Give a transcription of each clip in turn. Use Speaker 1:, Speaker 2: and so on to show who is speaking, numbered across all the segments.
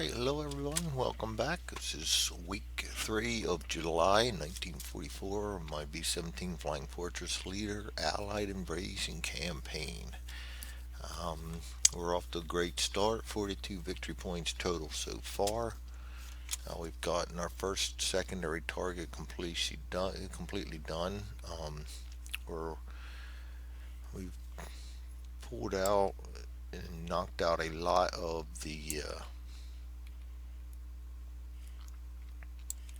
Speaker 1: Alright, hello everyone, welcome back. This is week 3 of July 1944, my B17 Flying Fortress Leader Allied Embracing Campaign. We're off to a great start, 42 victory points total so far. We've gotten our first secondary target completely done. We're, we've pulled out and knocked out a lot of the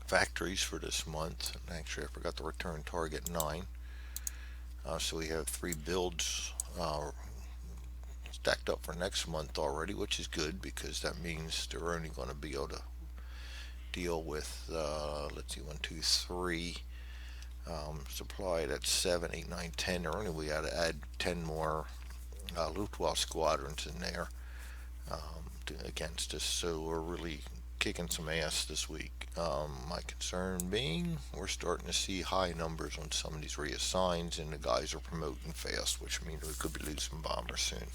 Speaker 1: factories for this month. Actually, I forgot to return target 9. So we have 3 builds stacked up for next month already, which is good because that means they're only going to be able to deal with, let's see, 1, 2, 3 supply. That's 7, 8, 9, 10. Or only we got to add 10 more Luftwaffe squadrons in there against us. So we're really kicking some ass this week. My concern being we're starting to see high numbers on some of these reassigns, and the guys are promoting fast, which means we could be losing bombers soon.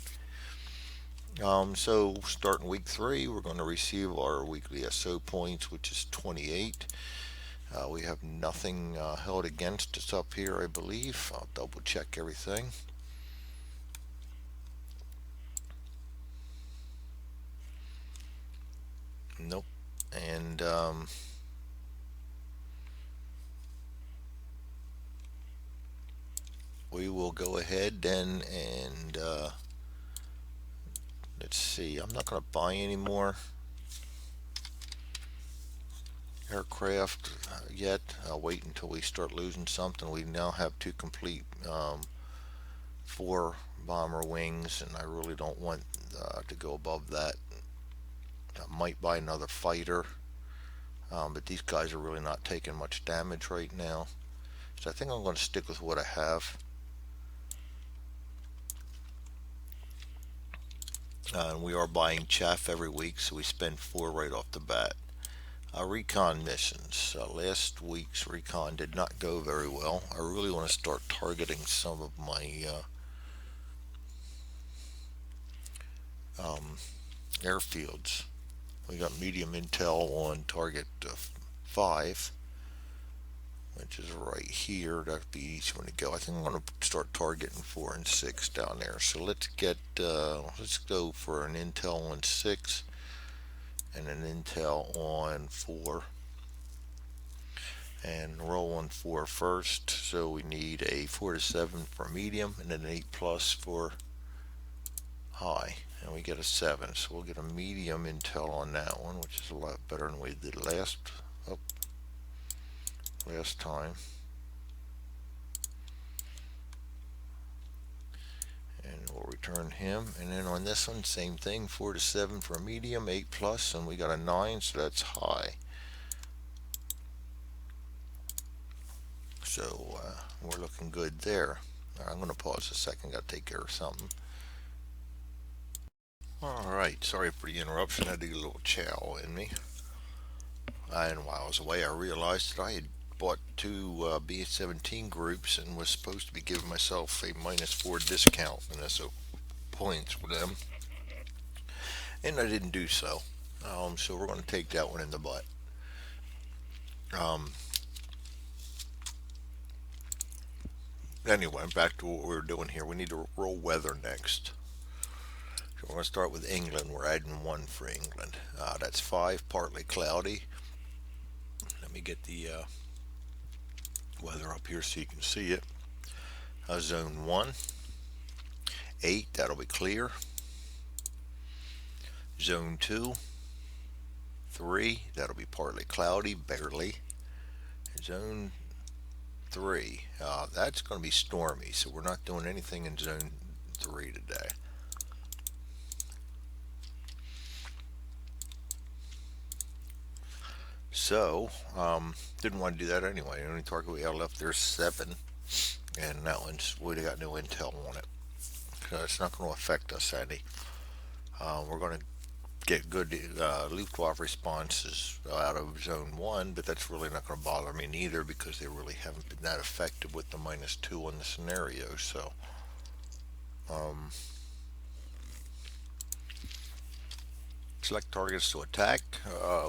Speaker 1: So starting week 3, we're going to receive our weekly SO points, which is 28. We have nothing held against us up here, I believe. I'll double check everything. Nope. And we will go ahead then and let's see. I'm not going to buy any more aircraft yet. I'll wait until we start losing something. We now have 2 complete 4 bomber wings, and I really don't want to go above that. I might buy another fighter, but these guys are really not taking much damage right now. So I think I'm going to stick with what I have. And we are buying chaff every week, so we spend 4 right off the bat. Recon missions. Last week's recon did not go very well. I really want to start targeting some of my airfields. We got medium intel on target 5, which is right here. That'd be easy one to go. I think I'm going to start targeting 4 and 6 down there. So let's go for an intel on 6 and an intel on 4. And roll on 4 first. So we need a 4 to 7 for medium and an 8 plus for high. And we get a 7. So we'll get a medium intel on that one, which is a lot better than we did last time. And we'll return him. And then on this one, same thing, 4 to 7 for medium, 8 plus, and we got a 9, so that's high. So we're looking good there. I'm going to pause a second, got to take care of something. Alright, sorry for the interruption. I had to get a little chow in me. And while I was away, I realized that I had bought 2 B17 groups and was supposed to be giving myself a -4 discount in SO points with them. And I didn't do so. So we're going to take that one in the butt. Anyway, back to what we're doing here. We need to roll weather next. So we're going to start with England. We're adding 1 for England. That's 5, partly cloudy. Let me get the weather up here so you can see it. Zone 1. 8, that'll be clear. Zone 2. 3, that'll be partly cloudy, barely. Zone 3, that's going to be stormy, so we're not doing anything in Zone 3 today. So, didn't want to do that anyway. The only target we have left there is 7, and that one's, we got no intel on it. So it's not going to affect us any. We're going to get good Luftwaffe responses out of Zone 1, but that's really not going to bother me neither because they really haven't been that effective with the -2 on the scenario. So, Select targets to attack.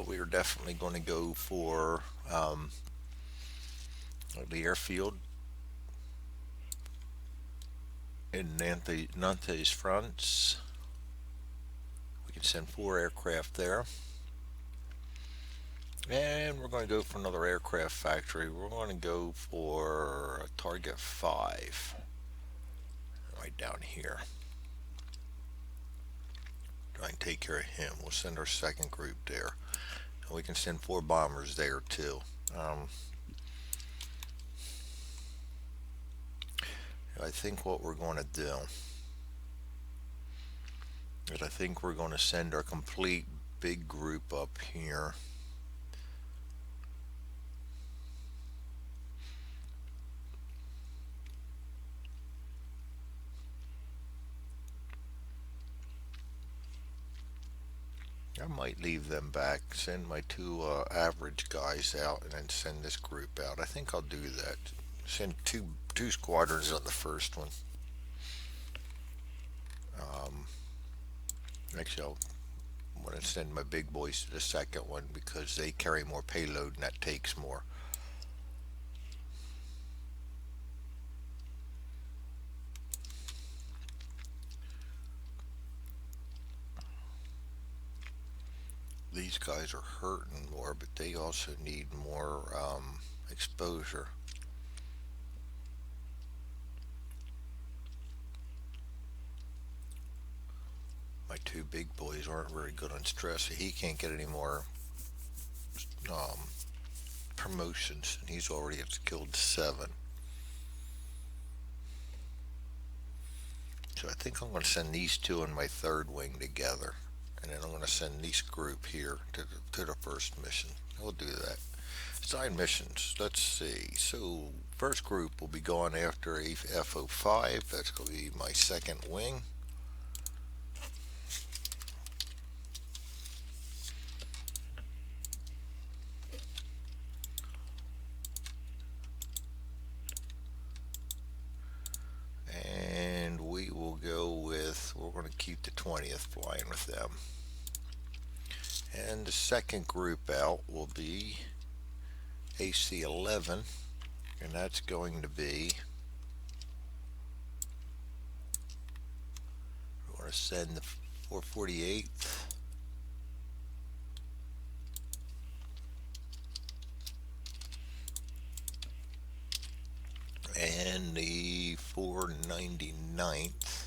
Speaker 1: We are definitely going to go for the airfield in Nantes, France. We can send 4 aircraft there. And we're going to go for another aircraft factory. We're going to go for target 5 right down here. Try and take care of him. We'll send our second group there. And we can send 4 bombers there too. I think what we're going to do is I think we're going to send our complete big group up here. I might leave them back, send my 2 average guys out, and then send this group out. I think I'll do that. Send two squadrons on the first one. Actually, I'm going to send my big boys to the second one because they carry more payload and that takes more. These guys are hurting more, but they also need more exposure. My 2 big boys aren't very good on stress, so he can't get any more um, promotions, and he's already killed 7. So I think I'm going to send these 2 in my 3rd wing together, and then I'm going to send this group here to the first mission. We'll do that. Side missions. Let's see. So first group will be going after a FO5. That's going to be my 2nd wing. And we will go with, we're going to keep the 20th flying with them. And the second group out will be AC-11, and that's going to be, we're going to send the 448th, and the 499th,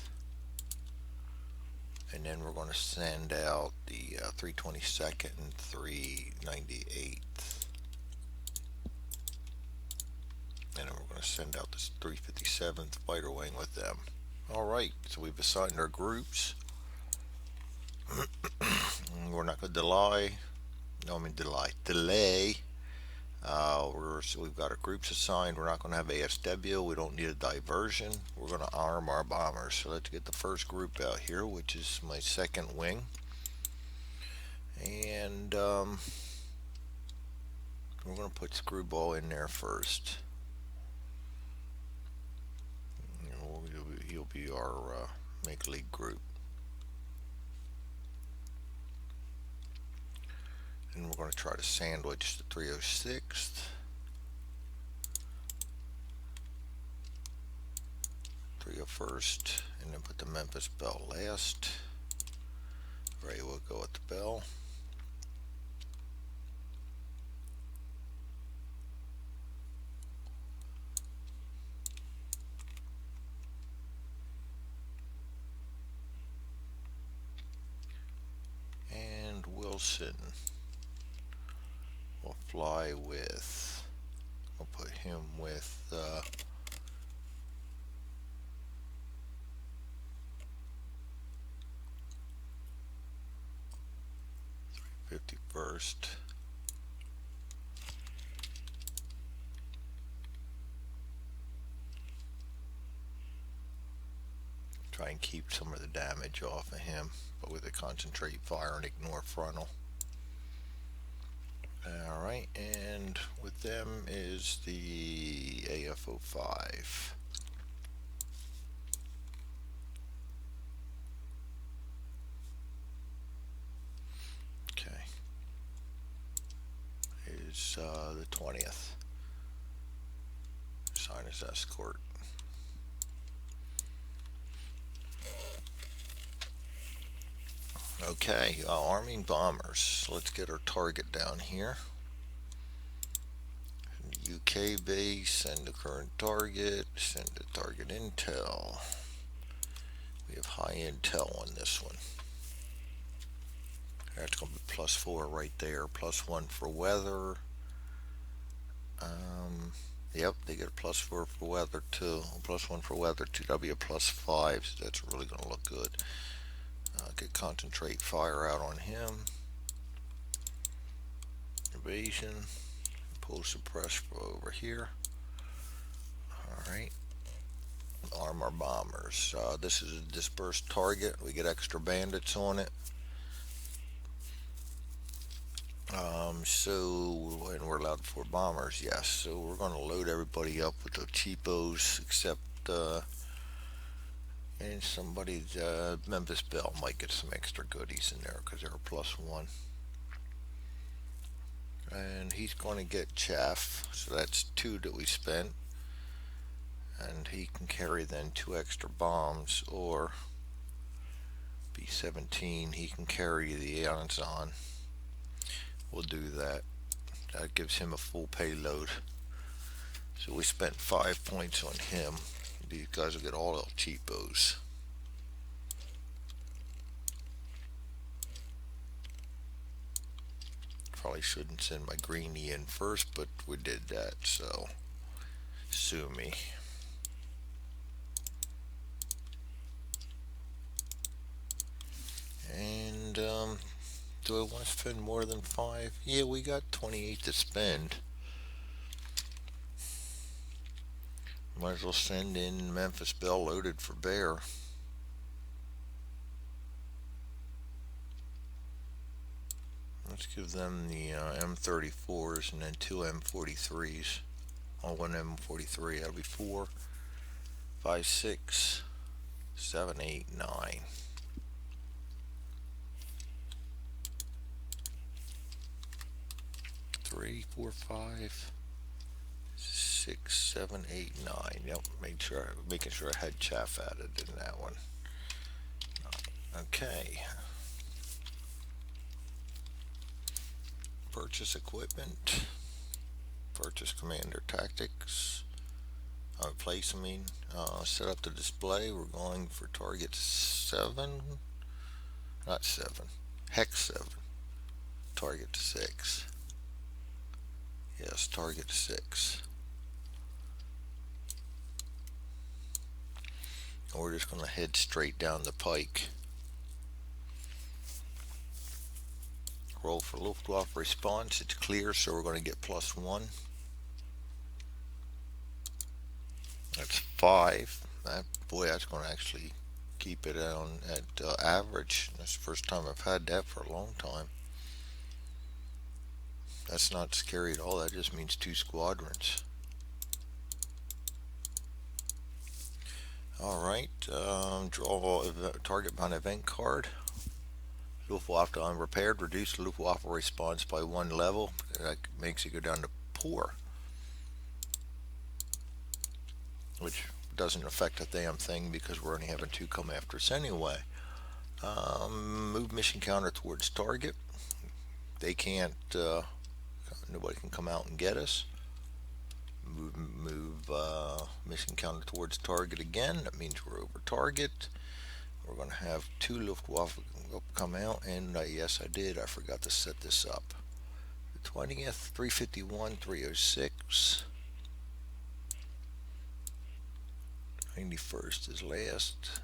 Speaker 1: and then we're going to send out the 322nd and 398th. And then we're going to send out this 357th fighter wing with them. Alright, so we've assigned our groups. We're not going to delay. We've got our groups assigned. We're not going to have ASW. We don't need a diversion. We're going to arm our bombers. So let's get the first group out here, which is my 2nd wing. And we're going to put Screwball in there first. He'll be our make league group. And we're going to try to sandwich the 306th, 301st, and then put the Memphis Bell last. Ray will go at the Bell. And Wilson will fly with, I'll put him with 51st. Try and keep some of the damage off of him, but with a concentrate fire and ignore frontal. Alright, and with them is the AFO5. is the 20th. Sign as escort. Okay, arming bombers. Let's get our target down here. UK base, send the current target, send the target intel. We have high intel on this one. That's going to be +4 right there, +1 for weather. Yep, they get a +4 for weather too, +1 for weather, 2W +5, so that's really going to look good. Could concentrate fire out on him. Evasion, pull suppress over here. Alright, arm our bombers. This is a dispersed target, we get extra bandits on it. And we're allowed 4 bombers, yes. So we're going to load everybody up with the cheapos, except, and somebody's, Memphis Belle might get some extra goodies in there because they're a +1. And he's going to get chaff, so that's 2 that we spent. And he can carry then 2 extra bombs, or B17, he can carry the Amazon. We'll do that. That gives him a full payload. So we spent 5 points on him. These guys will get all El cheapos. Probably shouldn't send my greenie in first, but we did that, so sue me. And do I want to spend more than 5? Yeah, we got 28 to spend. Might as well send in Memphis Belle loaded for bear. Let's give them the M34s and then 2 M43s. On 1 M43, that'll be 4, 5, 6, 7, 8, 9. 3, 4, 5, 6, 7, 8, 9. Yep, making sure I had chaff added in that one. Okay. Purchase equipment. Purchase commander tactics. Place, set up the display. We're going for target 7. Not 7. Hex 7. Target 6. Yes, target 6. And we're just going to head straight down the pike. Roll for Luftwaffe response. It's clear, so we're going to get +1. That's 5. That's going to actually keep it on at average. That's the first time I've had that for a long time. That's not scary at all. That just means 2 squadrons. Alright, draw a target by an event card. Luftwaffe unrepaired. Reduce Luftwaffe response by 1 level. That makes it go down to poor, which doesn't affect a damn thing because we're only having 2 come after us anyway. Move mission counter towards target. They can't, nobody can come out and get us. Move mission counter towards target again. That means we're over target. We're going to have 2 Luftwaffe come out, and yes, I did. I forgot to set this up. The 20th, 351, 306. 91st is last.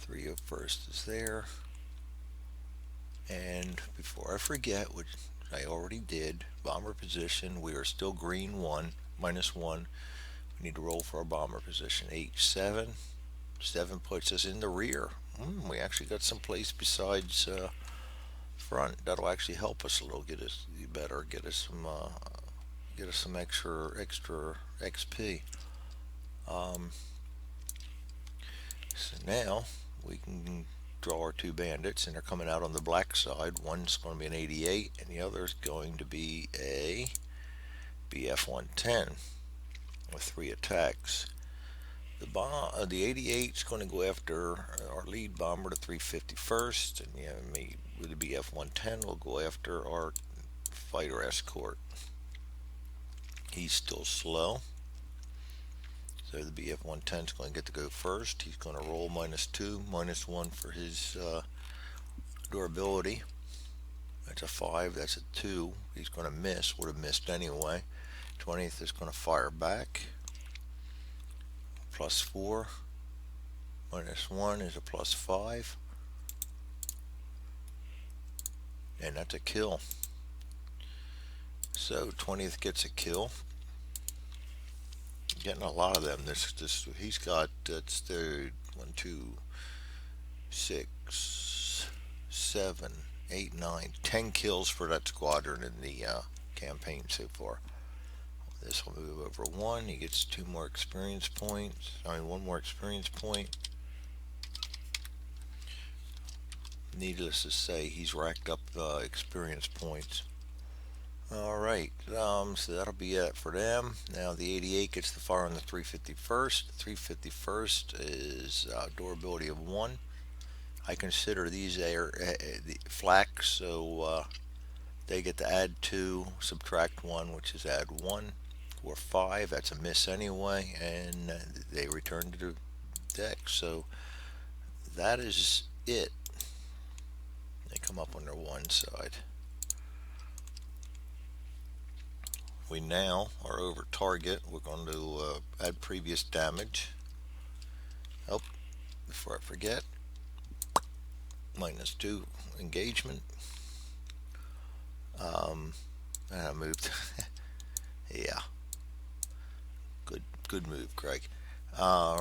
Speaker 1: 301st is there. And before I forget, which I already did, bomber position, we are still green 1, -1. We need to roll for our bomber position. H7. 7 puts us in the rear. We actually got some place besides front. That'll actually help us a little. Get us some extra XP. So now we can draw our two bandits, and they're coming out on the black side. One's going to be an 88, and the other is going to be a BF-110 with 3 attacks. The 88 is going to go after our lead bomber, the 351st, and me with the BF-110 will go after our fighter escort. He's still slow, so the BF-110 is going to get to go first. He's going to roll -2, -1 for his durability. That's a 5, that's a 2. He's going to miss, would have missed anyway. 20th is going to fire back. +4, -1 is a +5. And that's a kill. So 20th gets a kill. Getting a lot of them. He's got, that's the 1, 2, 6, 7, 8, 9, 10 kills for that squadron in the campaign so far. This will move over 1. He gets 2 more experience points. 1 more experience point. Needless to say, he's racked up experience points. Alright, so that'll be it for them. Now the 88 gets the fire on the 351st. The 351st is durability of 1. I consider these air flak, so they get to add 2, subtract 1, which is add 1, or 5. That's a miss anyway, and they return to the deck. So that is it. They come up on their 1 side. We now are over target. We're going to add previous damage. Oh, before I forget, -2 engagement. And I moved. Yeah, good move, Craig.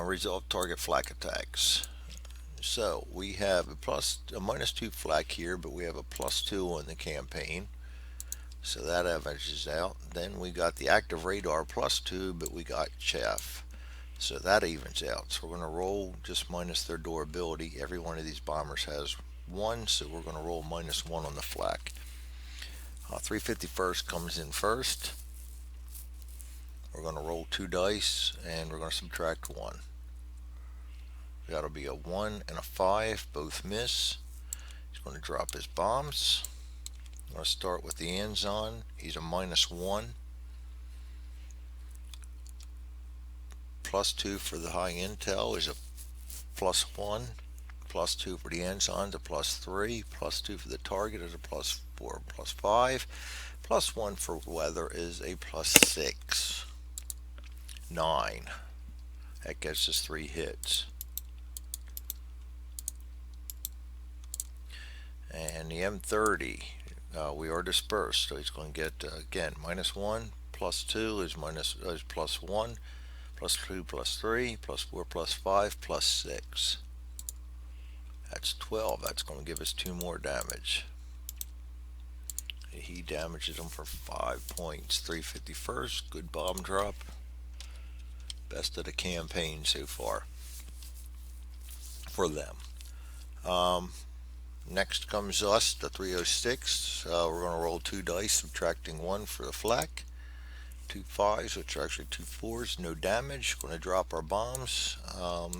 Speaker 1: Resolve target flak attacks. So we have a -2 flak here, but we have a +2 on the campaign. So that averages out. Then we got the active radar +2, but we got chaff. So that evens out. So we're going to roll just minus their durability. Every one of these bombers has 1, so we're going to roll -1 on the flak. 351st comes in first. We're going to roll 2 dice, and we're going to subtract 1. That'll be a 1 and a 5, both miss. He's going to drop his bombs. I'm going to start with the Anzon. He's a -1. +2 for the high intel is a +1. +2 for the Anzon, a +3. +2 for the target is a +4, +5. +1 for weather is a +6. 9. That gets us 3 hits. And the M30, we are dispersed, so he's going to get again -1. +2 is +1. +2, +3, +4, +5, +6. That's 12. That's going to give us 2 more damage. He damages them for 5 points. 351st, good bomb drop. Best of the campaign so far for them. Next comes us, the 306. We're going to roll 2 dice, subtracting 1 for the flak. 2 5s, which are actually 2 4s, no damage. Going to drop our bombs.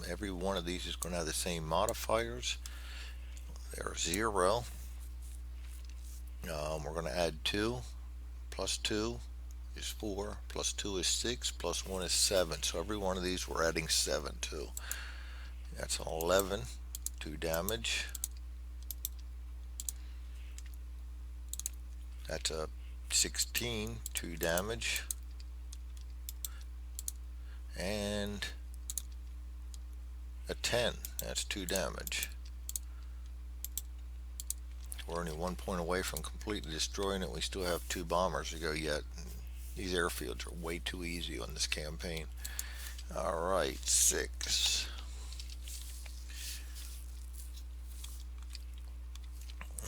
Speaker 1: Every one of these is going to have the same modifiers. They're 0. We're going to add 2. +2 is 4, +2 is 6, +1 is 7. So every one of these we're adding 7 to. That's an 11, 2 damage. That's a 16, 2 damage. And a 10, that's 2 damage. We're only 1 point away from completely destroying it. We still have 2 bombers to go yet. These airfields are way too easy on this campaign. Alright, 6.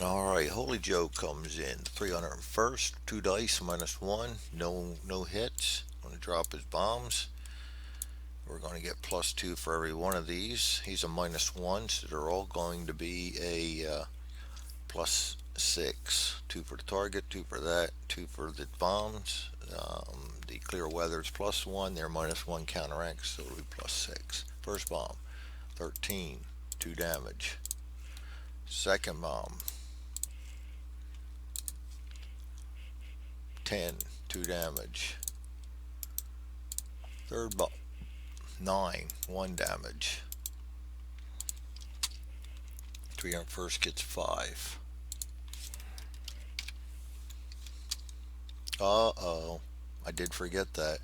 Speaker 1: Alright, Holy Joe comes in. 301st, 2 dice, -1. No hits. Going to drop his bombs. We're going to get +2 for every one of these. He's a -1, so they're all going to be a +6. 2 for the target, 2 for that, 2 for the bombs. The clear weather's +1, their -1 counteracts, so it'll be +6. First bomb, 13, 2 damage. Second bomb, 10, 2 damage. Third bomb, 9, 1 damage. 3 on first gets 5. Uh-oh, I did forget that.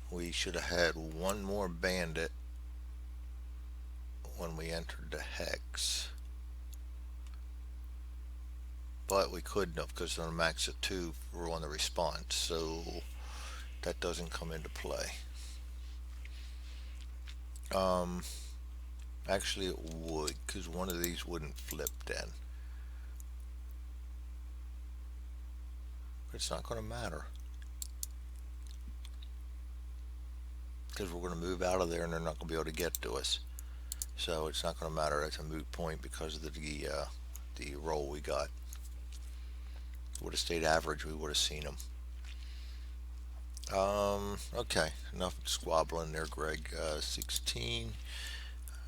Speaker 1: We should have had one more bandit when we entered the hex. But we couldn't have because on a max of 2 we're on the response, so that doesn't come into play. Actually it would, because one of these wouldn't flip then. But it's not going to matter, because we're going to move out of there and they're not going to be able to get to us. So it's not going to matter. It's a moot point because of the roll we got. Would have stayed average, we would have seen them. Okay, enough squabbling there, Greg. 16.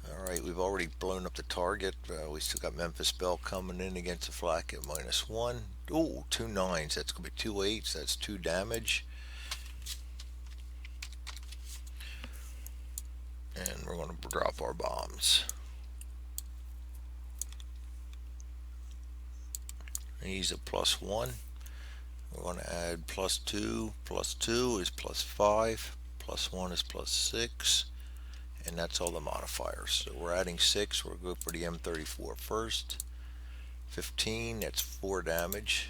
Speaker 1: Alright, we've already blown up the target. We still got Memphis Belle coming in against the flak at -1. Ooh, 2 9s. That's going to be 2 8s. That's 2 damage. And we're going to drop our bombs. He's a +1. We're going to add +2. +2 is +5. +1 is +6. And that's all the modifiers. So we're adding 6. We're going to go for the M34 first. 15, that's 4 damage.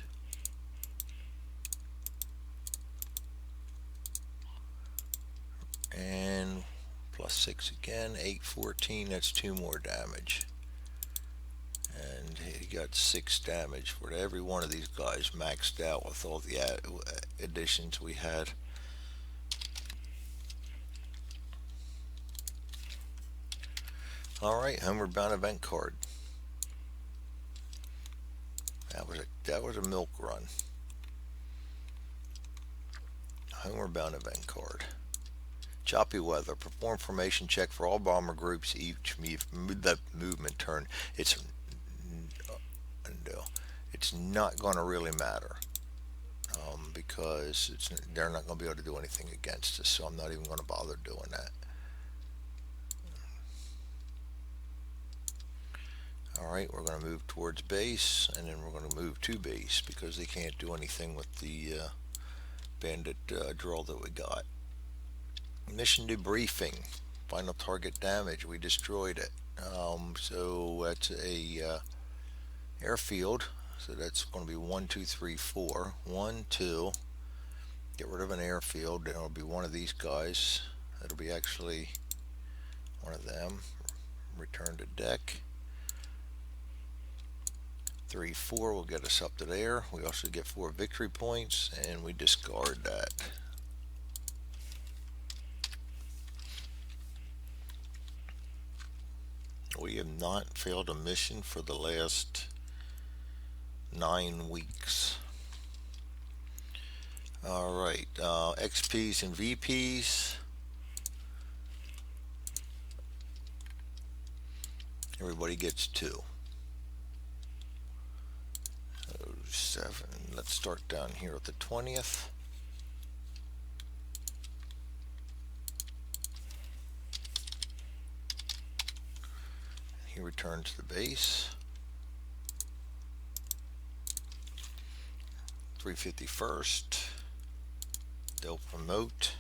Speaker 1: And +6 again. 8, 14, that's 2 more damage. And he got 6 damage for every one of these guys, maxed out with all the additions we had. Alright, Homeward Bound event card. That was a milk run. Homeward Bound event card. Choppy weather. Perform formation check for all bomber groups each movement turn. It's not going to really matter because they're not going to be able to do anything against us, so I'm not even going to bother doing that. Alright, we're going to move towards base, and then we're going to move to base because they can't do anything with the bandit drill that we got. Mission debriefing. Final target damage. We destroyed it. So that's a airfield. So that's going to be 1, 2, 3, 4. 1, 2. Get rid of an airfield. Then it'll be one of these guys. It'll be actually one of them. Return to deck. 3, 4 will get us up to there. We also get 4 victory points, and we discard that. We have not failed a mission for the last 9 weeks. Alright, XPs and VPs. Everybody gets 2. 7. Let's start down here at the 20th. He returns to base. 351st. They'll promote.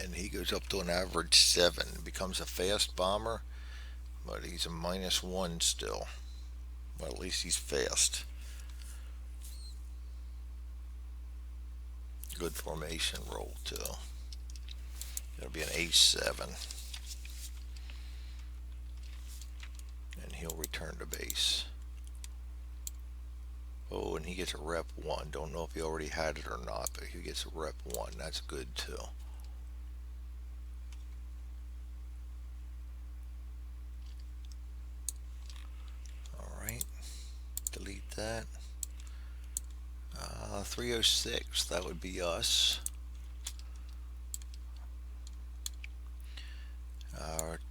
Speaker 1: And he goes up to an average 7. Becomes a fast bomber, but he's a -1 still. Well, at least he's fast. Good formation roll too. It'll be an A7. And he'll return to base. Oh, and he gets a rep 1. Don't know if he already had it or not, but he gets a rep 1. That's good too. Alright, delete that. 306, that would be us.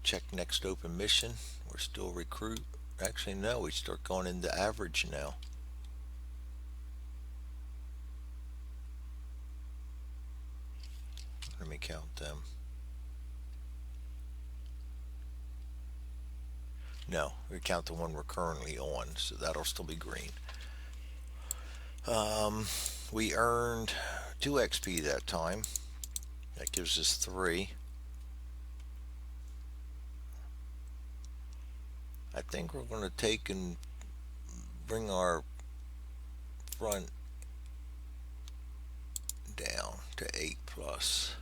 Speaker 1: Check next open mission. We're still recruit. Actually, no, we start going into average now. Let me count them. No, we count the one we're currently on, so that'll still be green. We earned 2 XP that time. That gives us 3. I think we're going to take and bring our front down to 8 plus,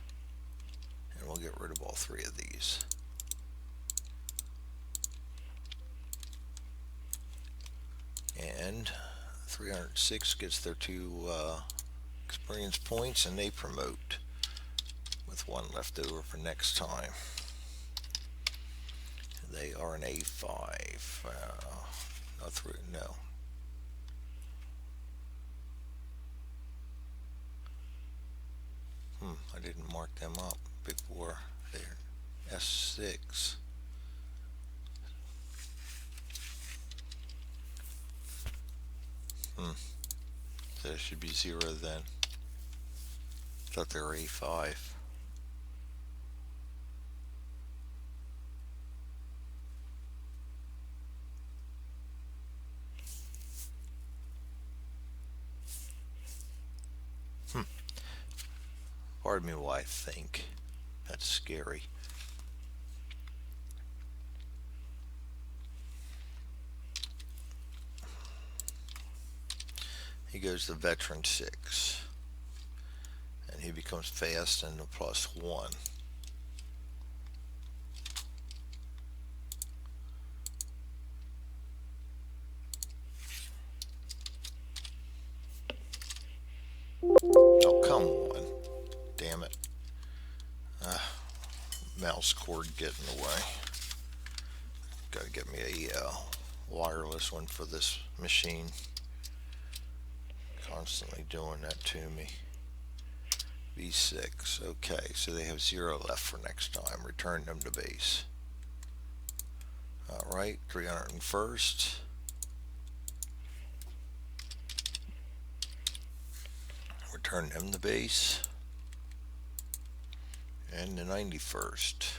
Speaker 1: and we'll get rid of all 3 of these. And 306 gets their 2 experience points, and they promote with 1 left over for next time. They are an A5. No. I didn't mark them up before. They're S6. So it should be 0 then. Thought they were A5. Pardon me while I think. That's scary. He goes to veteran 6. And he becomes fast and a +1. Oh, come on. Damn it. Mouse cord getting away. Gotta get me a wireless one for this machine. Constantly doing that to me. B6. Okay, so they have 0 left for next time. Return them to base. Alright, 301st. Return them to base. And the 91st.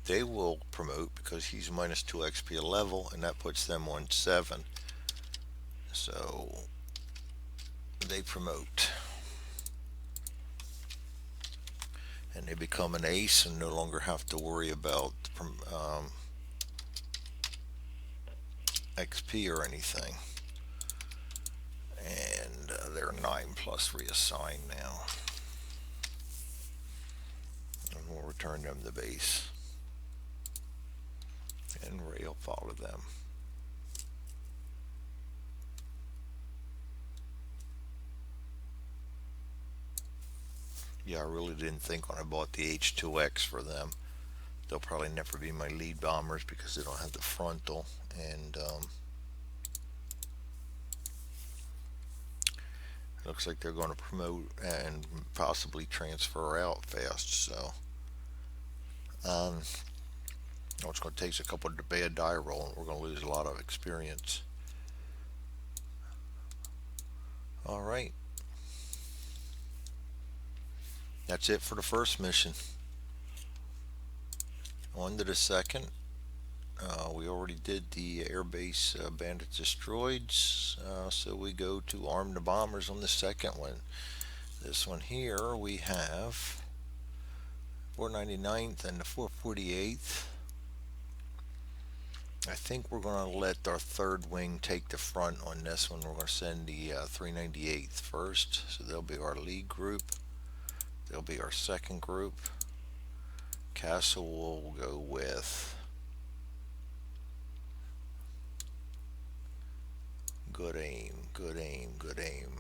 Speaker 1: They will promote because he's -2 XP a level, and that puts them on 7. So they promote. And they become an ace and no longer have to worry about XP or anything. And they're 9 plus reassigned now. And we'll return them to base. And Ray will follow them. Yeah, I really didn't think when I bought the H2X for them. They'll probably never be my lead bombers because they don't have the frontal, and looks like they're going to promote and possibly transfer out fast. So it's going to take a couple of bad die roll, and we're going to lose a lot of experience. All right, that's it for the first mission. On to the second. We already did the airbase bandits destroyed, so we go to arm the bombers on the second one. This one here we have 499th and the 448th. I think we're going to let our third wing take the front on this one. We're going to send the 398th first, so they'll be our lead group. They'll be our second group. Castle will go with Good aim, good aim, good aim.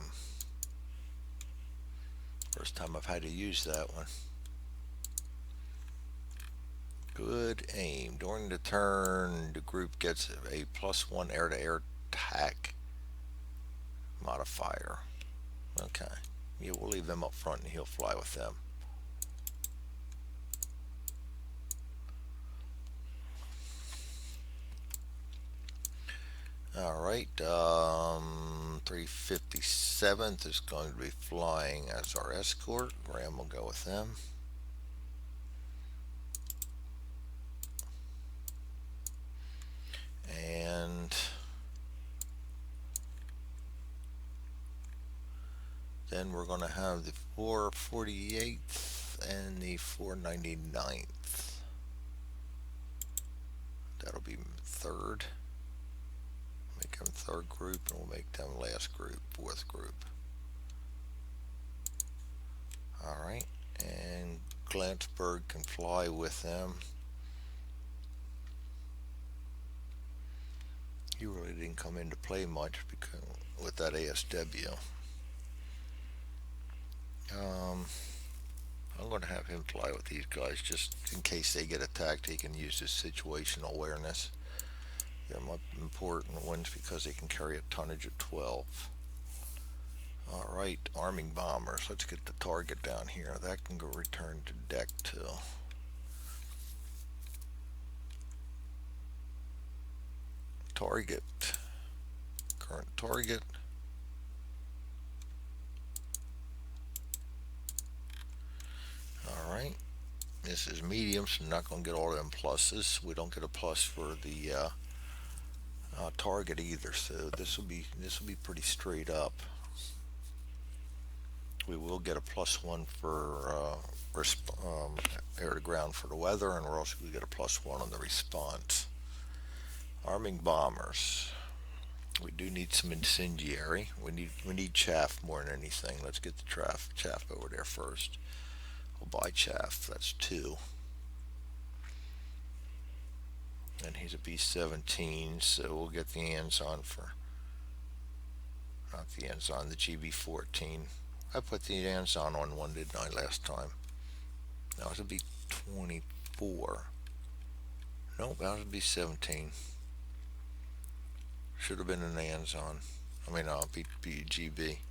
Speaker 1: First time I've had to use that one. Good aim. During the turn, the group gets a +1 air-to-air attack modifier. Okay. Yeah, we'll leave them up front and he'll fly with them. Alright, 357th is going to be flying as our escort. Ram will go with them. And then we're going to have the 448th and the 499th. That'll be third. Make them third group, and we'll make them last group, fourth group. Alright, and Glansberg can fly with them. He really didn't come into play much because with that ASW. I'm going to have him fly with these guys just in case they get attacked. He can use his situational awareness. They're more important ones because they can carry a tonnage of 12. Alright, arming bombers. Let's get the target down here. That can go return to deck too. Target. Current target. Alright. This is medium, so I'm not going to get all of them pluses. We don't get a plus for the target either, so this will be pretty straight up. We will get a +1 for air to ground for the weather, and we're also going to get a +1 on the response. Arming bombers. We do need some incendiary. We need chaff more than anything. Let's get the chaff over there first. We'll buy chaff. That's 2. And he's a B17, so we'll get the Anzon for, not the Anzon, the GB14. I put the Anzon on one, didn't I, last time? That was a B24. Nope, that was a B17. Should have been an Anzon. I mean, GB.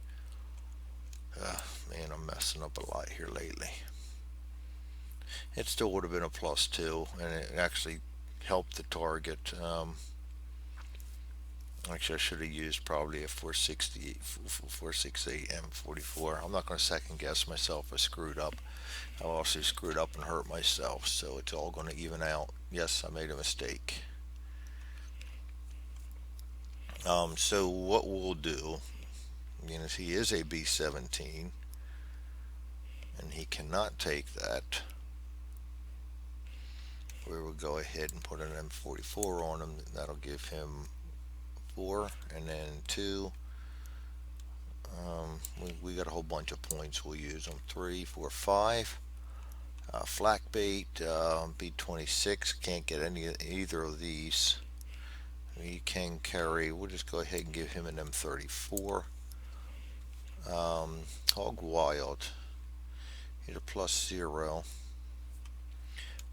Speaker 1: Man, I'm messing up a lot here lately. It still would have been a +2, and it actually helped the target. Actually, I should have used probably a 468 M44. I'm not going to second guess myself. I screwed up. I also screwed up and hurt myself, so it's all going to even out. Yes, I made a mistake. So what we'll do, if he is a B17, and he cannot take that, we will go ahead and put an M44 on him. That'll give him 4, and then 2. We got a whole bunch of points we'll use them. 3, 4, 5. Flak bait, B26. Can't get either of these. He can carry. We'll just go ahead and give him an M34. Hog Wild. He's a +0.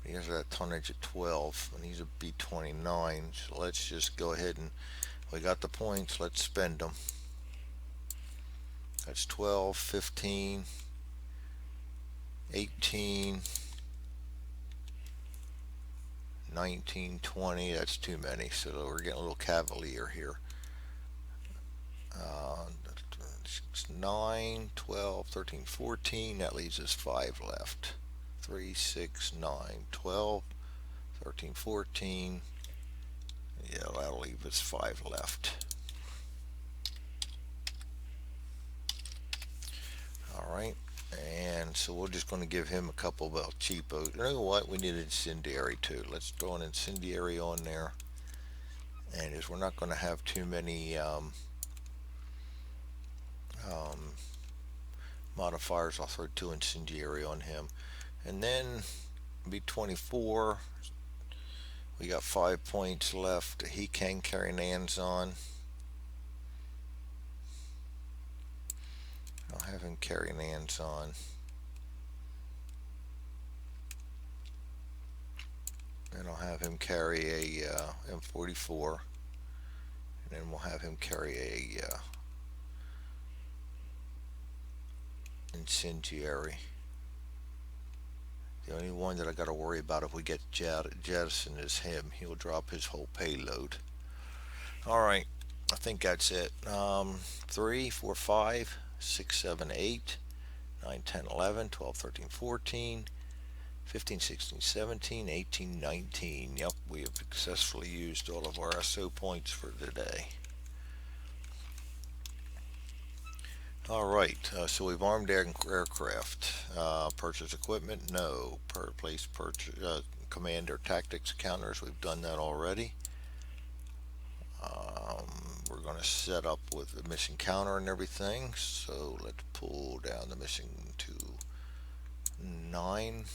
Speaker 1: He has a tonnage of 12, and he's a B29. So let's just go ahead and we got the points. Let's spend them. That's 12, 15, 18, 19, 20. That's too many. So we're getting a little cavalier here. 9, 12, 13, 14. That leaves us 5 left. 3, 6, 9, 12, 13, 14. Yeah, that'll leave us 5 left. Alright, and so we're just going to give him a couple of cheapos. You know what? We need an incendiary too. Let's throw an incendiary on there. And as we're not going to have too many modifiers, I'll throw 2 incendiary on him. And then B24, we got 5 points left. He can carry an Anzon. I'll have him carry an Anson. And I'll have him carry a M44. And then we'll have him carry a incendiary. The only one that I got to worry about if we get jettison is him. He'll drop his whole payload. All right, I think that's it. 3, 4, 5, 6, 7, 8, 9, 10, 11, 12, 13, 14, 15, 16, 17, 18, 19. Yep, we have successfully used all of our SO points for today. All right, so we've armed aircraft. Purchase equipment, no. Place purchase commander tactics counters, we've done that already. We're going to set up with the mission counter and everything. So let's pull down the mission to 9.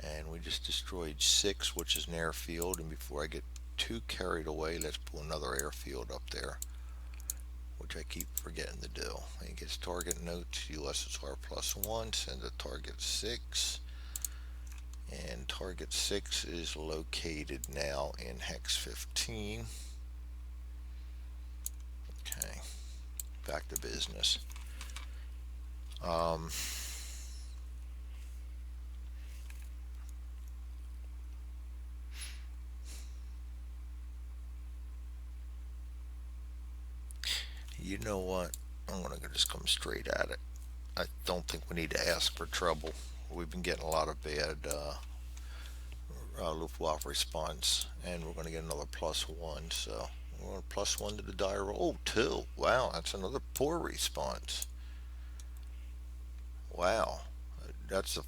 Speaker 1: And we just destroyed 6, which is an airfield. And before I get too carried away, let's pull another airfield up there, which I keep forgetting to do. It gets target notes, USSR +1, send a target 6. And target 6 is located now in hex 15. Okay, back to business. You know what? I'm going to just come straight at it. I don't think we need to ask for trouble. We've been getting a lot of bad Luftwaffe response, and we're going to get another +1. So we're going +1 to the die roll. Oh, 2. Wow, that's another poor response. Wow, that's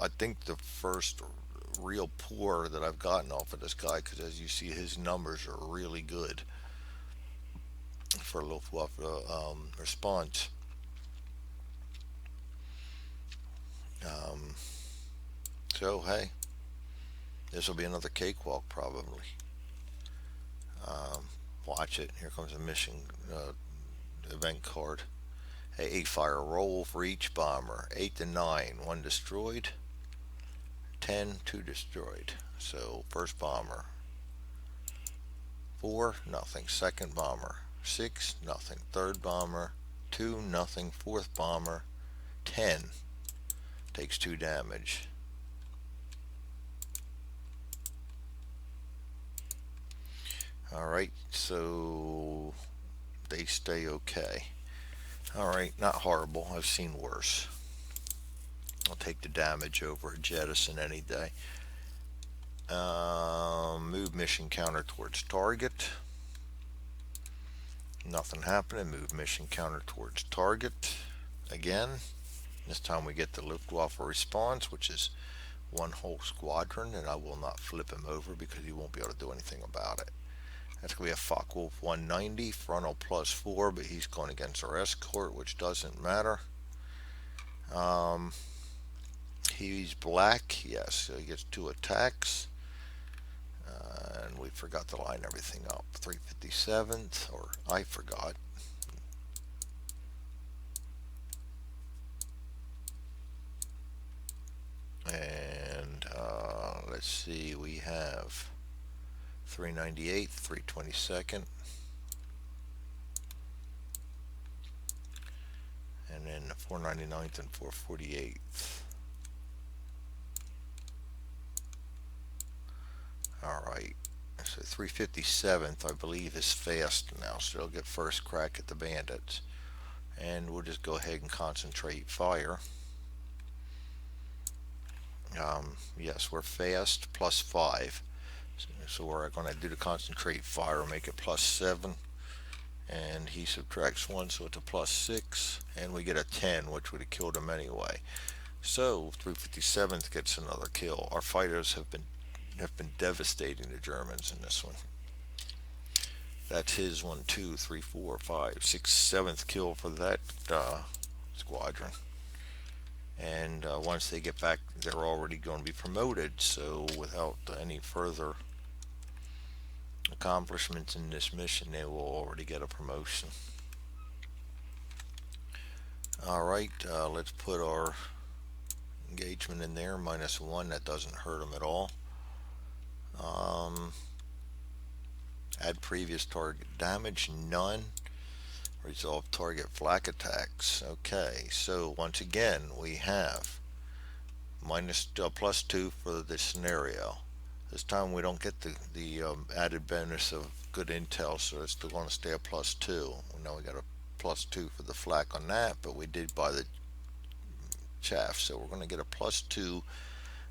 Speaker 1: I think the first real poor that I've gotten off of this guy, because as you see, his numbers are really good for Luftwaffe response. Um, so hey, this will be another cakewalk probably. Watch it. Here comes a mission event card. A fire roll for each bomber. 8 to 9, 1 destroyed. 10, 2 destroyed. So first bomber. 4, nothing. Second bomber. 6, nothing. Third bomber. 2, nothing. Fourth bomber. 10. Takes 2 damage. Alright, so they stay okay. Alright, not horrible. I've seen worse. I'll take the damage over a jettison any day. Move mission counter towards target. Nothing happening. Move mission counter towards target. Again. This time we get the Luftwaffe response, which is one whole squadron, and I will not flip him over because he won't be able to do anything about it. That's going to be a Focke-Wulf 190, frontal +4, but he's going against our escort, which doesn't matter. He's black, yes, so he gets 2 attacks. And we forgot to line everything up. 357th, or I forgot. And let's see, we have 398th, 322nd, and then 499th and 448th. Alright, so 357th I believe is fast now, so they'll get first crack at the bandits. And we'll just go ahead and concentrate fire. Yes, we're fast, +5. So we're going to do the concentrate fire, make it +7. And he subtracts 1, so it's a +6. And we get a 10, which would have killed him anyway. So 357th gets another kill. Our fighters have been devastating the Germans in this one. That's his 1, 2, 3, 4, 5, 6, 7th kill for that squadron. And once they get back, they're already going to be promoted. So without any further accomplishments in this mission, they will already get a promotion. Alright, let's put our engagement in there, -1. That doesn't hurt him at all. Add previous target damage, none. Resolve target flak attacks. Okay, so once again we have +2 for this scenario. This time we don't get the added bonus of good intel, so it's still going to stay a +2. Now we got a +2 for the flak on that, but we did buy the chaff, so we're going to get a +2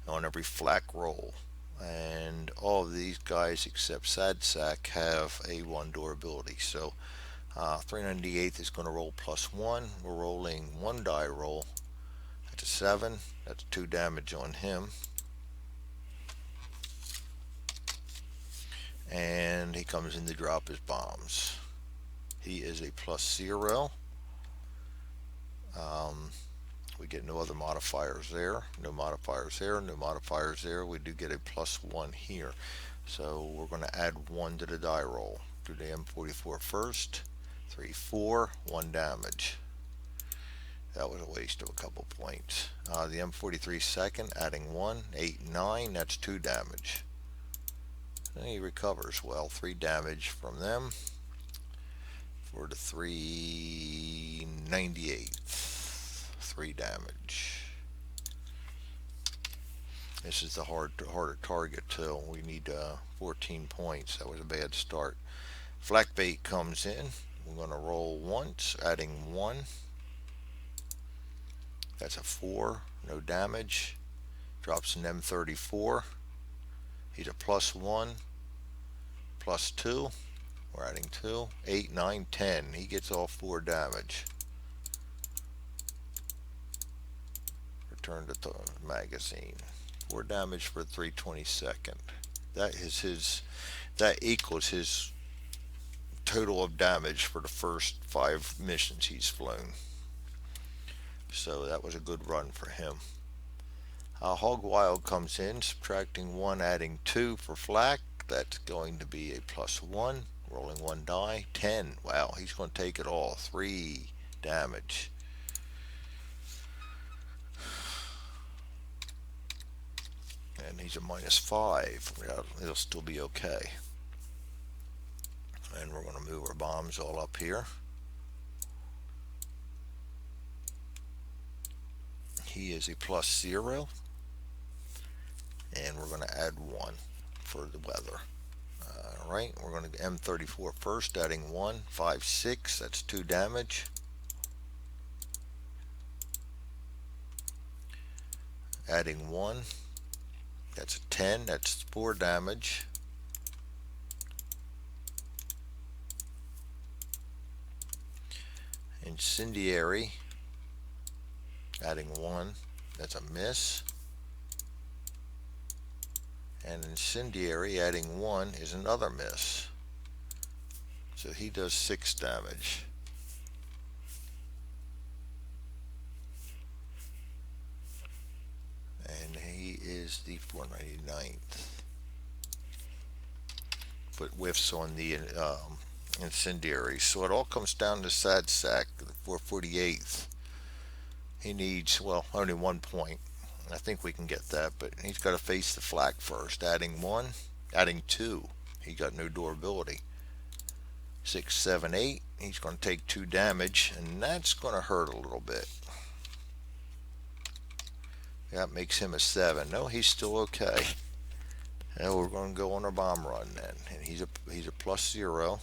Speaker 1: on every flak roll. And all of these guys except Sadsack have A1 durability. So 398 is going to roll +1. We're rolling one die roll. That's a 7. That's 2 damage on him. And he comes in to drop his bombs. He is a +0. We get no other modifiers there. No modifiers there. No modifiers there. We do get a +1 here. So we're going to add 1 to the die roll. Do the M44 first. 3, 4, 1 damage. That was a waste of a couple points. The M43 second, adding 1, 8, 9. That's 2 damage. And he recovers well. 3 damage from them for the 398. 3 damage. This is the harder target too. We need 14 points. That was a bad start. Flak bait comes in. We're going to roll once, adding 1. That's a 4. No damage. Drops an M34. He's a +1. +2. We're adding 2. 8, 9, 10. He gets all 4 damage. Return to the magazine. 4 damage for 322nd. That equals his total of damage for the first 5 missions he's flown. So that was a good run for him. Hog Wild comes in, subtracting 1, adding 2 for flak. That's going to be a +1. Rolling 1 die. 10. Wow, he's going to take it all. 3 damage. And he's a -5. It'll still be okay. And we're going to move our bombs all up here. He is a +0. And we're going to add 1 for the weather. Alright, we're going to M34 first, adding 1, 5, 6. That's 2 damage. Adding 1. That's a 10. That's 4 damage. Incendiary. Adding 1. That's a miss. And Incendiary adding 1 is another miss. So he does 6 damage. And he is the 499th. Put whiffs on the Incendiary. So it all comes down to Sadsack, the 448th. He needs, well, only 1 point. I think we can get that, but he's got to face the flak first. Adding 1, adding 2. He got no durability. 6, 7, 8. He's going to take 2 damage, and that's going to hurt a little bit. That makes him a 7. No, he's still okay. Now we're going to go on our bomb run then, and he's a +0.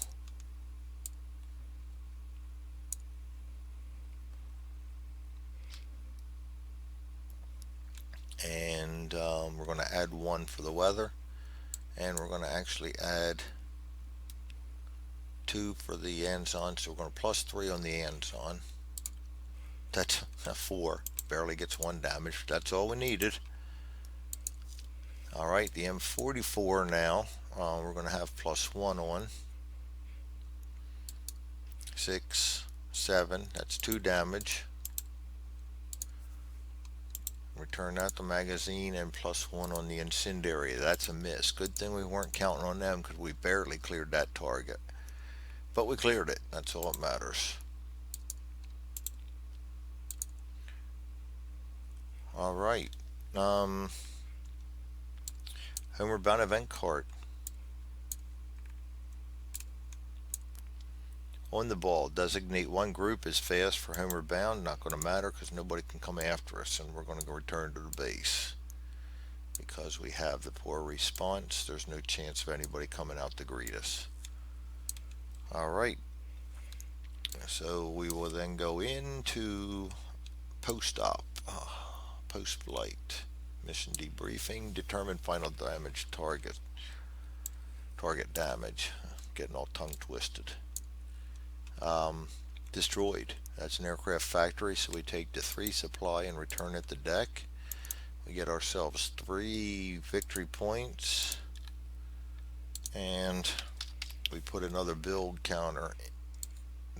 Speaker 1: And we're going to add 1 for the weather, and we're going to actually add 2 for the Anzon, so we're going to +3 on the Anzon. That's a 4. Barely gets 1 damage. That's all we needed. Alright, the M44 now, we're going to have +1 on. 6, 7, that's 2 damage. Return out the magazine, and +1 on the Incendiary. That's a miss. Good thing we weren't counting on them, because we barely cleared that target. But we cleared it. That's all that matters. All right. Um, Homeward Bound event card. On the ball, designate one group as fast for homeward bound. Not going to matter because nobody can come after us, and we're going to return to the base. Because we have the poor response, there's no chance of anybody coming out to greet us. All right. So we will then go into post-op, post-flight, mission debriefing, determine final damage target damage. Getting all tongue twisted. Um, Destroyed. That's an aircraft factory, so we take the 3 supply and return it to deck. We get ourselves 3 victory points, and we put another build counter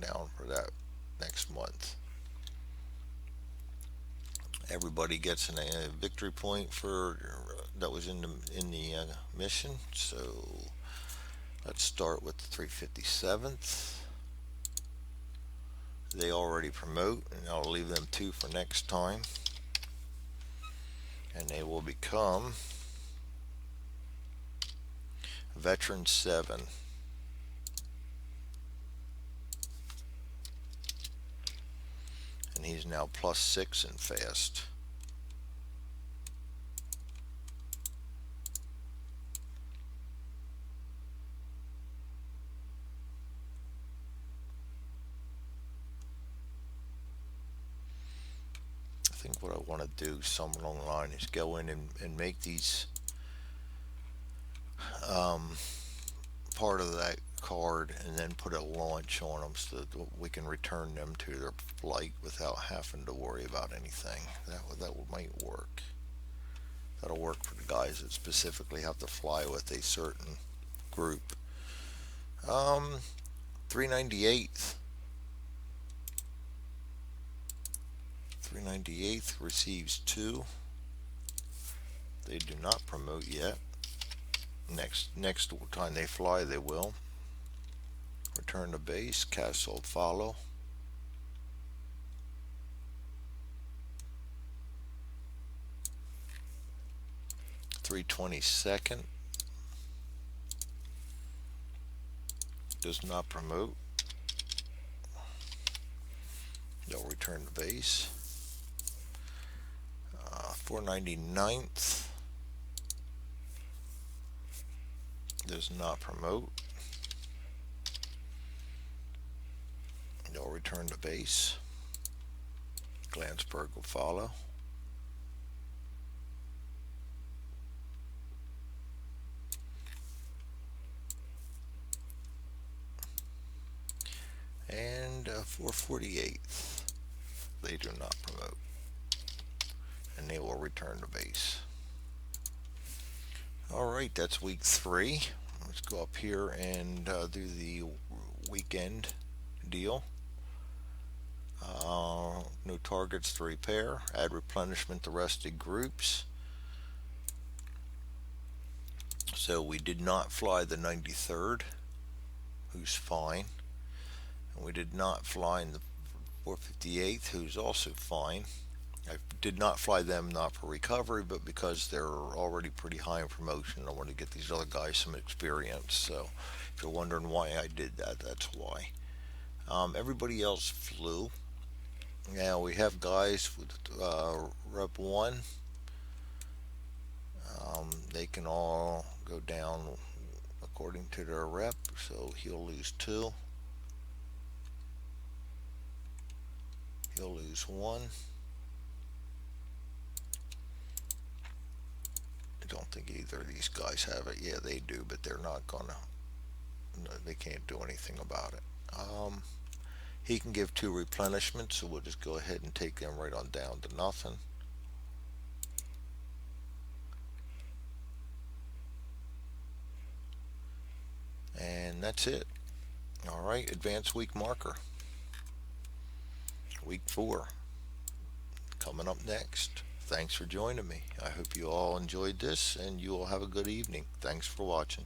Speaker 1: down for that next month. Everybody gets a victory point for that was in the mission. So let's start with the 357th. They already promote, and I'll leave them 2 for next time, and they will become Veteran 7. And he's now +6 in fast. I think what I want to do somewhere along the line is go in and make these part of that card, and then put a launch on them so that we can return them to their flight without having to worry about anything. That might work. That'll work for the guys that specifically have to fly with a certain group. 398th. 398th receives 2. They do not promote yet. Next time they fly, they will. Return to base. Castle follow. .322nd does not promote. They'll return to base. 499th does not promote. They'll return to base. Glansberg will follow. And 448th, they do not promote, and they will return to base. Alright, that's week 3. Let's go up here and do the weekend deal. No targets to repair. Add replenishment to rested groups. So we did not fly the 93rd, who's fine. And we did not fly in the 458th, who's also fine. I did not fly them, not for recovery, but because they're already pretty high in promotion. I want to get these other guys some experience. So if you're wondering why I did that, that's why. Everybody else flew. Now we have guys with Rep 1. They can all go down according to their rep, so he'll lose 2. He'll lose 1. I don't think either of these guys have it. Yeah, they do, but they're not gonna. No, they can't do anything about it. He can give 2 replenishments, so we'll just go ahead and take them right on down to nothing. And that's it. Alright, advanced week marker. Week 4. Coming up next. Thanks for joining me. I hope you all enjoyed this, and you all have a good evening. Thanks for watching.